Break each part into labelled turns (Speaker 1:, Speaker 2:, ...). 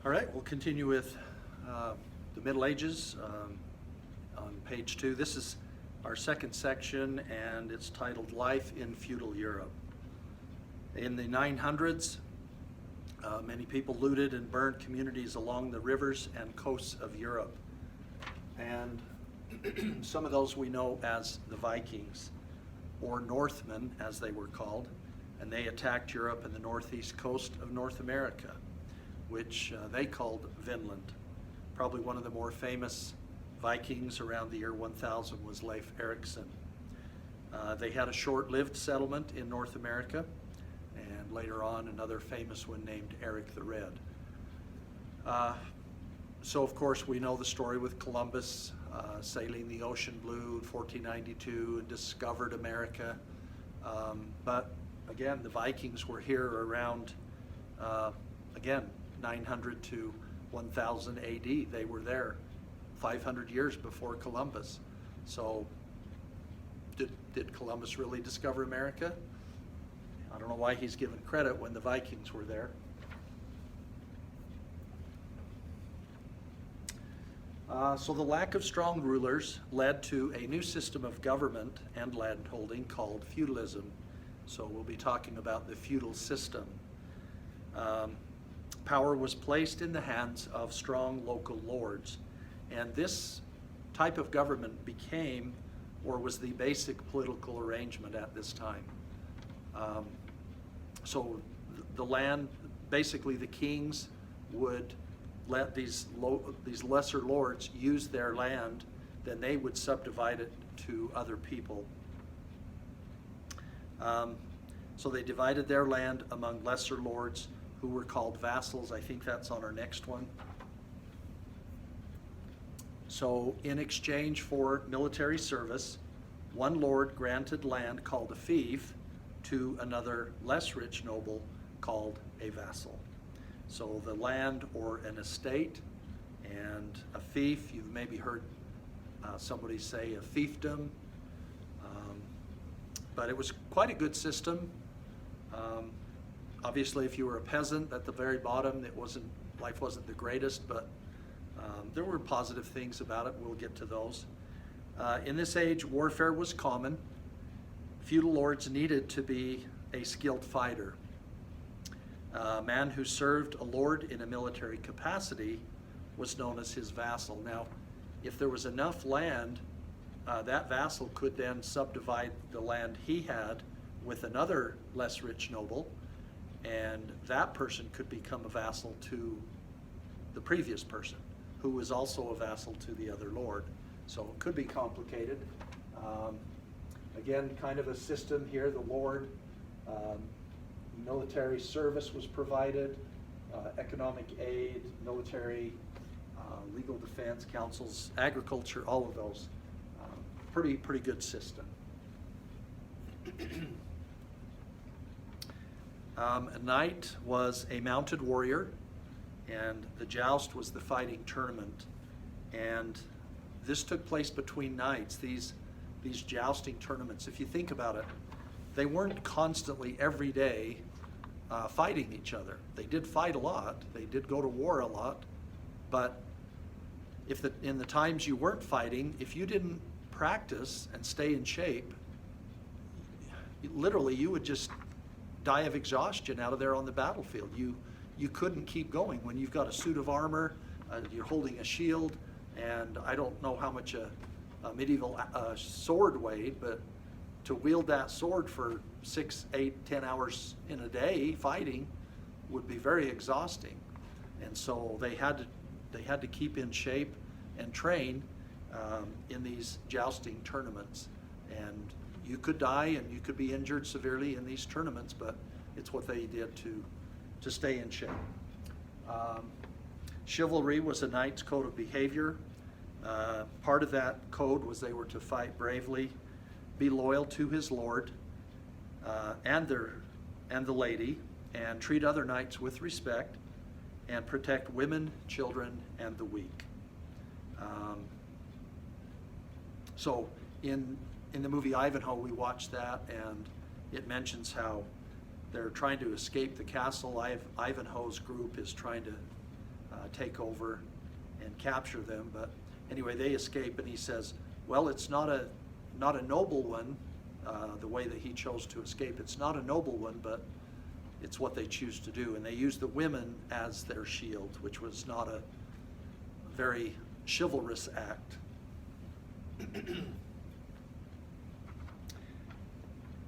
Speaker 1: All right, we'll continue with the Middle Ages on page 2. This is our second section, and it's titled Life in Feudal Europe. In the 900s, many people looted and burned communities along the rivers and coasts of Europe. And some of those we know as the Vikings, or Northmen as they were called, and they attacked Europe and the northeast coast of North America, which they called Vinland. Probably one of the more famous Vikings around the year 1000 was Leif Erikson. They had a short-lived settlement in North America, and later on another famous one named Eric the Red. So of course we know the story with Columbus sailing the ocean blue in 1492 and discovered America. But again, the Vikings were here around, again, 900 to 1000 AD. They were there 500 years before Columbus. So did Columbus really discover America? I don't know why he's given credit when the Vikings were there. So the lack of strong rulers led to a new system of government and landholding called feudalism. So we'll be talking about the feudal system. Power was placed in the hands of strong local lords, and this type of government became, or was the basic political arrangement at this time. So the land, basically the kings would let these lesser lords use their land, then they would subdivide it to other people. So they divided their land among lesser lords who were called vassals. I think that's on our next one. So in exchange for military service, one lord granted land called a fief to another less rich noble called a vassal. So the land or an estate and a fief, you've maybe heard somebody say a fiefdom, but it was quite a good system. Obviously, if you were a peasant at the very bottom, life wasn't the greatest, but there were positive things about it. We'll get to those. In this age, warfare was common. Feudal lords needed to be a skilled fighter. A man who served a lord in a military capacity was known as his vassal. Now, if there was enough land, that vassal could then subdivide the land he had with another less rich noble, and that person could become a vassal to the previous person, who was also a vassal to the other lord. So it could be complicated. Again, kind of a system here, the lord, military service was provided, economic aid, military, legal defense, councils, agriculture, all of those. Pretty good system. A knight was a mounted warrior, and the joust was the fighting tournament. And this took place between knights, these jousting tournaments. If you think about it, they weren't constantly every day fighting each other. They did fight a lot, they did go to war a lot, but in the times you weren't fighting, if you didn't practice and stay in shape, literally you would just die of exhaustion out of there on the battlefield. You couldn't keep going. When you've got a suit of armor, you're holding a shield, and I don't know how much a medieval sword weighed, but to wield that sword for 6, 8, 10 hours in a day fighting would be very exhausting. And so they had to keep in shape and train in these jousting tournaments. And you could die and you could be injured severely in these tournaments, but it's what they did to stay in shape. Chivalry was a knight's code of behavior. Part of that code was they were to fight bravely, be loyal to his lord and the lady, and treat other knights with respect, and protect women, children, and the weak. So in the movie Ivanhoe, we watched that, and it mentions how they're trying to escape the castle. Ivanhoe's group is trying to take over and capture them. But anyway, they escape, and he says, well, it's not a noble one, the way that he chose to escape. It's not a noble one, but it's what they choose to do. And they use the women as their shield, which was not a very chivalrous act.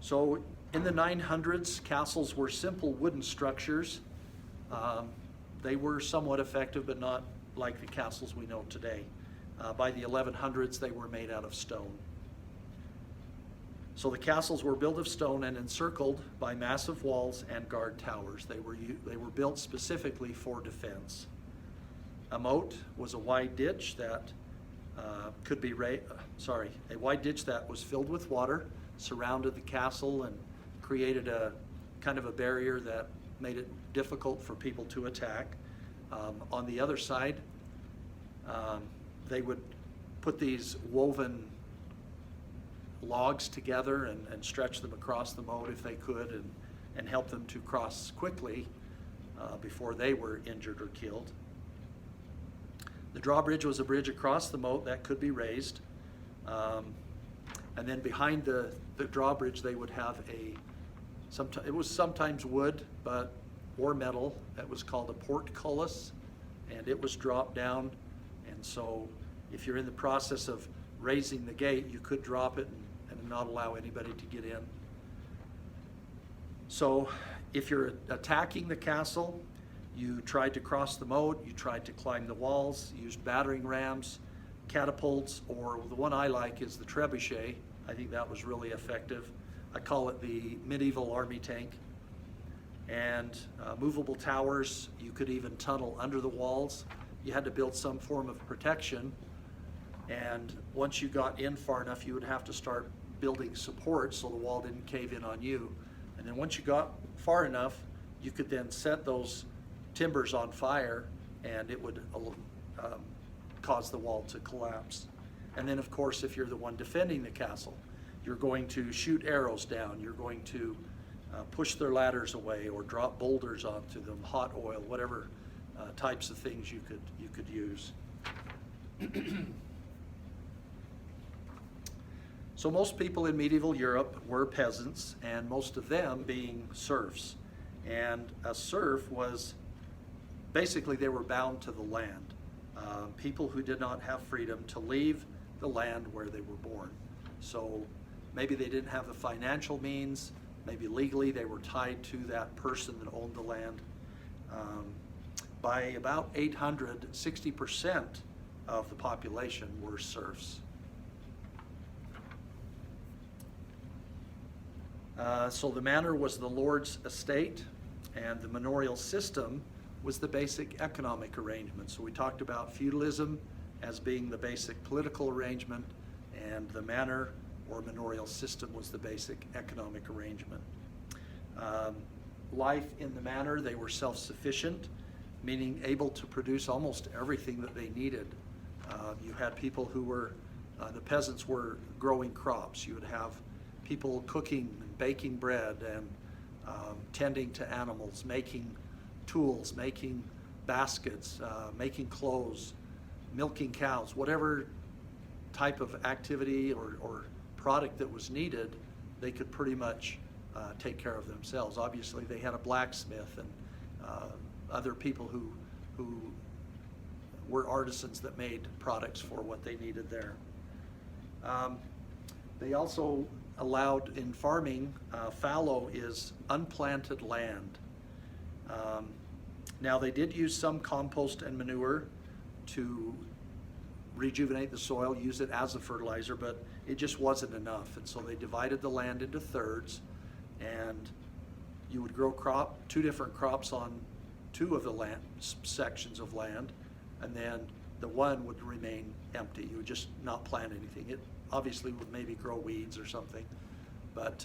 Speaker 1: So in the 900s, castles were simple wooden structures. They were somewhat effective, but not like the castles we know today. By the 1100s, they were made out of stone. So the castles were built of stone and encircled by massive walls and guard towers. They were built specifically for defense. A moat was a wide ditch that a wide ditch that was filled with water, surrounded the castle, and created a kind of a barrier that made it difficult for people to attack. On the other side, they would put these woven logs together and stretch them across the moat if they could, and help them to cross quickly before they were injured or killed. The drawbridge was a bridge across the moat that could be raised. And then behind the drawbridge, they would have it was sometimes wood, or metal, that was called a portcullis, and it was dropped down. And so if you're in the process of raising the gate, you could drop it and not allow anybody to get in. So if you're attacking the castle, you tried to cross the moat, you tried to climb the walls, used battering rams, catapults, or the one I like is the trebuchet. I think that was really effective. I call it the medieval army tank. And movable towers, you could even tunnel under the walls. You had to build some form of protection. And once you got in far enough, you would have to start building supports so the wall didn't cave in on you. And then once you got far enough, you could then set those timbers on fire, and it would cause the wall to collapse. And then, of course, if you're the one defending the castle, you're going to shoot arrows down, you're going to push their ladders away, or drop boulders onto them, hot oil, whatever types of things you could use. So most people in medieval Europe were peasants, and most of them being serfs. And a serf was basically, they were bound to the land. People who did not have freedom to leave the land where they were born. So maybe they didn't have the financial means, maybe legally they were tied to that person that owned the land. By about 800, 60% of the population were serfs. So the manor was the lord's estate, and the manorial system was the basic economic arrangement. So we talked about feudalism as being the basic political arrangement, and the manor or manorial system was the basic economic arrangement. Life in the manor, they were self-sufficient, meaning able to produce almost everything that they needed. You had people who were, the peasants were growing crops. You would have people cooking and baking bread and tending to animals, making tools, making baskets, making clothes, milking cows, whatever type of activity or product that was needed, they could pretty much take care of themselves. Obviously, they had a blacksmith and other people who were artisans that made products for what they needed there. They also allowed in farming, fallow is unplanted land. Now they did use some compost and manure to rejuvenate the soil, use it as a fertilizer, but it just wasn't enough. And so they divided the land into thirds, and you would grow two different crops on two of the land sections of land, and then the one would remain empty. You would just not plant anything. It obviously would maybe grow weeds or something, but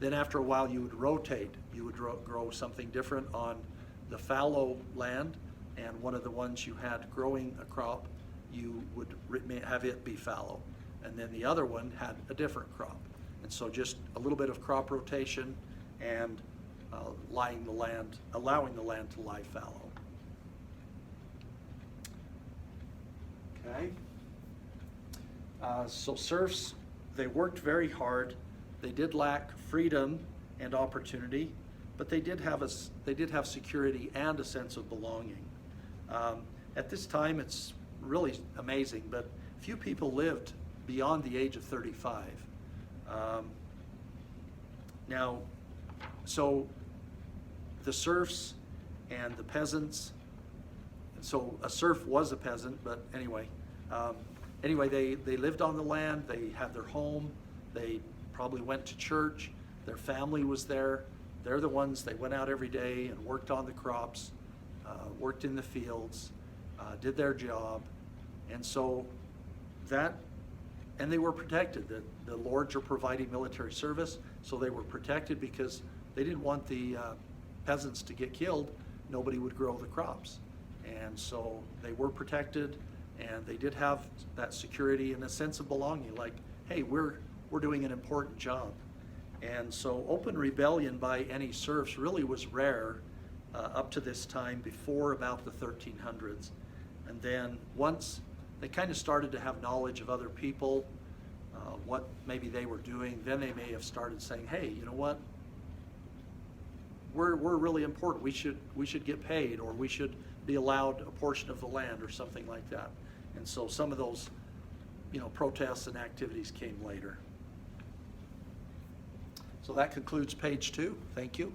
Speaker 1: then after a while you would rotate. You would grow something different on the fallow land, and one of the ones you had growing a crop, you would have it be fallow, and then the other one had a different crop. And so just a little bit of crop rotation and allowing the land to lie fallow. Okay. So serfs, they worked very hard. They did lack freedom and opportunity, but they did have security and a sense of belonging. At this time, it's really amazing, but few people lived beyond the age of 35. Now, so the serfs and the peasants, so a serf was a peasant, but anyway, they lived on the land, they had their home, they probably went to church, their family was there. They're the ones, they went out every day and worked on the crops, worked in the fields, did their job. And so and they were protected. The lords are providing military service, so they were protected because they didn't want the peasants to get killed. Nobody would grow the crops. And so they were protected, and they did have that security and a sense of belonging, like, hey, we're doing an important job. And so open rebellion by any serfs really was rare up to this time, before about the 1300s. And then once they kind of started to have knowledge of other people, what maybe they were doing, then they may have started saying, hey, you know what? We're really important. We should get paid, or we should be allowed a portion of the land, or something like that. And so some of those, protests and activities came later. So that concludes page 2. Thank you.